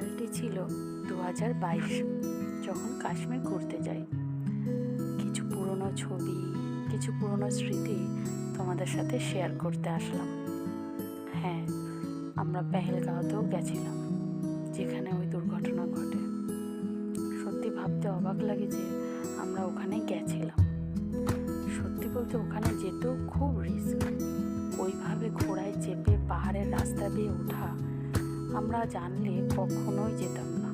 সালটি ছিল 2022, যখন কাশ্মীর ঘুরতে যাই। কিছু পুরনো ছবি, কিছু পুরনো স্মৃতি তোমাদের সাথে শেয়ার করতে আসলাম। হ্যাঁ, আমরা পেহেলগাঁওতেও গেছিলাম, যেখানে ওই দুর্ঘটনা ঘটে। সত্যি ভাবতে অবাক লাগে যে আমরা ওখানে গেছিলাম। সত্যি বলতে ওখানে যেতেও খুব রিস্ক। ওইভাবে ঘোড়ায় চেপে পাহাড়ের রাস্তা দিয়ে ওঠা আমরা জানলে কখনোই যেতাম না।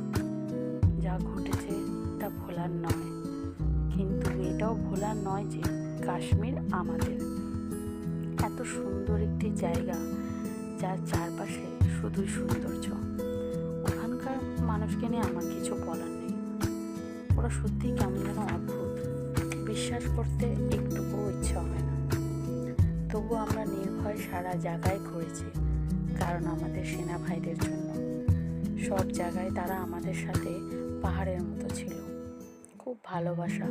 যা ঘটেছে তা ভোলার নয়, কিন্তু এটাও ভোলার নয় যে কাশ্মীর আমাদের এত সুন্দর একটি জায়গা, যার চারপাশে শুধুই সৌন্দর্য। ওখানকার মানুষকে নিয়ে আমার কিছু বলার নেই। ওরা সত্যিই কেমন যেন অদ্ভুত, বিশ্বাস করতে একটুকুও ইচ্ছা হয় না। তবু আমরা নির্ভয় সারা জায়গায় ঘুরেছি, কারণ আমাদের সেনা ভাইদের জন্য। সব জায়গায় তারা আমাদের সাথে পাহাড়ের মতো ছিল। খুব ভালোবাসা,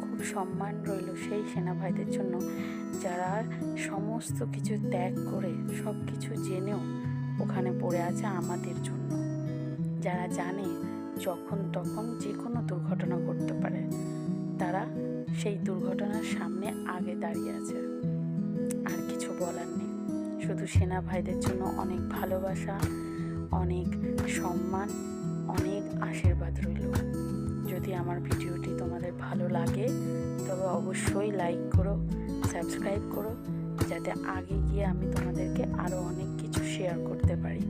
খুব সম্মান রইল সেই সেনা ভাইদের জন্য, যারা সমস্ত কিছু ত্যাগ করে, সব কিছু জেনেও ওখানে পড়ে আছে আমাদের জন্য। যারা জানে যখন তখন যে কোনো দুর্ঘটনা ঘটতে পারে, তারা সেই দুর্ঘটনার সামনে আগে দাঁড়িয়ে আছে। আর কিছু বলার নেই, শুধু সেনা ভাইদের জন্য অনেক ভালোবাসা, অনেক সম্মান, অনেক আশীর্বাদ রইল। যদি আমার ভিডিওটি তোমাদের ভালো লাগে তবে অবশ্যই লাইক করো, সাবস্ক্রাইব করো, যাতে আগে গিয়ে আমি তোমাদেরকে আরও অনেক কিছু শেয়ার করতে পারি।